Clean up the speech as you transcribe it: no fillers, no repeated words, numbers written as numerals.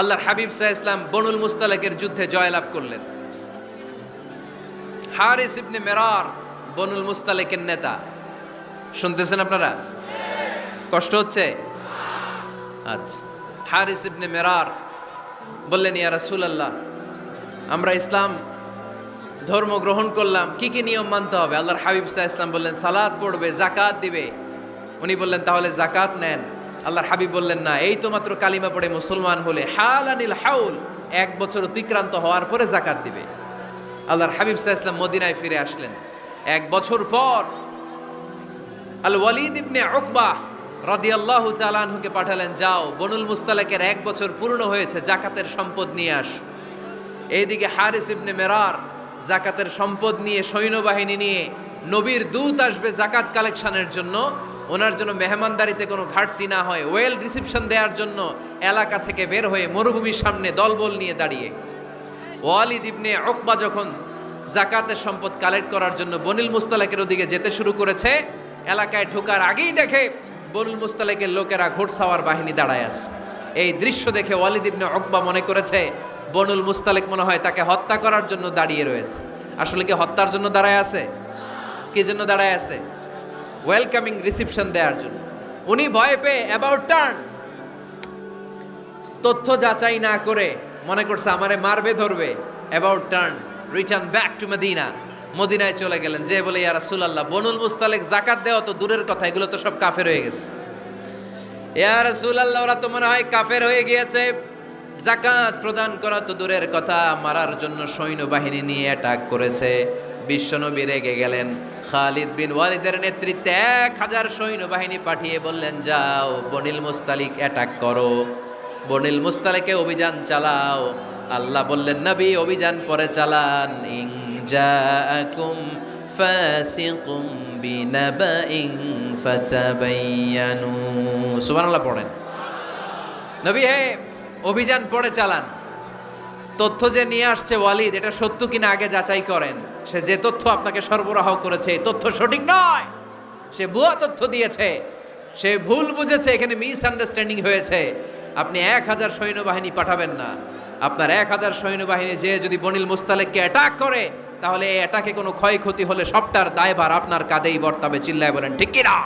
আল্লাহর হাবিব সাল্লাল্লাহু আলাইহি ওয়াসাল্লাম বনুল মুস্তালিকের যুদ্ধে জয়লাভ করলেন। হারিস ইবনে মিরার বনুল মুস্তালিকের নেতা। শুনতেছেন আপনারা? কষ্ট হচ্ছে? আচ্ছা। হারিস ইবনে মিরার বললেন, ইয়া রাসূলুল্লাহ, আমরা ইসলাম ধর্ম গ্রহণ করলাম, কি কি নিয়ম মানতে হবে? আল্লাহর হাবিব সাল্লাল্লাহু আলাইহি ওয়াসাল্লাম বললেন, সালাত পড়বে, যাকাত দিবে। উনি বললেন, তাহলে যাকাত নেন। আল্লাহর হাবিব বললেন, না, এই তো মাত্র কালিমা পড়ে মুসলমান হলে হালানিল হাউল, 1 বছর অতিক্রান্ত হওয়ার পরে যাকাত দিবে। আল্লাহর হাবিব সাল্লাল্লাহু আলাইহি ওয়াসাল্লাম মদিনায় ফিরে আসলেন। 1 বছর পর আল ওয়ালিদ ইবনে উকবা রাদিয়াল্লাহু তাআলা আনহুকে পাঠালেন, যাও বনুল মুস্তালিকের 1 বছর পূর্ণ হয়েছে, যাকাতের সম্পদ নিয়ে আস। এইদিকে হারিস ইবনে মিরার যাকাতের সম্পদ নিয়ে, সৈন্যবাহিনী নিয়ে, নবীর দূত আসবে যাকাত কালেকশনের জন্য, ওনার জন্য মেহমানদারিতে কোনো ঘাটতি না হয়, ওয়েল রিসিপশন দেওয়ার জন্য এলাকা থেকে বের হয়ে মরুভূমির সামনে দলবল নিয়ে দাঁড়িয়ে ওয়ালিদ ইবনে উকবা যখন যাকাতের সম্পদ কালেক্ট করার জন্য বনুল মুস্তালিকের ওদিকে যেতে শুরু করেছে, এলাকায় ঢোকার আগেই দেখে বনুল মুস্তালিকের লোকেরা ঘোড়সাওয়ার বাহিনী দাঁড়ায় আছে। এই দৃশ্য দেখে ওয়ালিদ ইবনে উকবা মনে করেছে বনুল মুস্তালিক মনে হয় তাকে হত্যা করার জন্য দাঁড়িয়ে রয়েছে। আসলে কি হত্যার জন্য দাঁড়ায় আছে? কি জন্য দাঁড়ায় আছে? ওয়েলকামিং রিসিপশন দেওয়ার জন্য। উনি ভয় পেয়ে অ্যাবাউট টার্ন, তথ্য যাচাই না করে মনে করছে আমারে মারবে ধরবে, about turn, return back to Medina. মদিনায় চলে গেলেন, যে বলে, ইয়া রাসূলুল্লাহ, বনুল মুস্তালিক যাকাত দেওয়া তো দূরের কথা, এগুলো তো সব কাফের হয়ে গেছে। ইয়া রাসূলুল্লাহ, ওরা তো মনে হয় কাফের হয়ে গিয়েছে, যাকাত প্রদান করা তো দূরের কথা, মারার জন্য সৈন্যবাহিনী নিয়ে অ্যাটাক করেছে। বিশ্বনবী রেগে গেলেন। খালিদ বিন ওয়ালিদের নেতৃত্বে 1000 সৈন্যবাহিনী পাঠিয়ে বললেন, যাও বনুল মুস্তালিক অ্যাটাক করো, বনুল মুস্তালিকে অভিযান চালাও। আল্লাহ বললেন, নবী অভিযান পরে চালান। ইন জাআকুম ফাসিকুম বিনাবাইন ফাতাবায়ানু। সুবহানাল্লাহ পড়েন। নবী হে, অভিযান পরে চালান। তথ্য যে নিয়ে আসছে ওয়ালিদ, এটা সত্য কিনা আগে যাচাই করেন। সে যে তথ্য আপনাকে সরবরাহ করেছে, এই তথ্য সঠিক নয়, সে ভুয়া তথ্য দিয়েছে, সে ভুল বুঝেছে, এখানে মিসআন্ডারস্ট্যান্ডিং হয়েছে। আপনি 1000 সৈন্যবাহিনী পাঠাবেন না। আপনার 1000 সৈন্যবাহিনী যে যদি বনুল মুস্তালিককে অ্যাটাক করে, তাহলে এই অ্যাটাকে কোনো ক্ষয়ক্ষতি হলে সবটার দায়ভার আপনার কাঁধেই বর্তাবে। চিল্লায় বলেন ঠিক কিনা?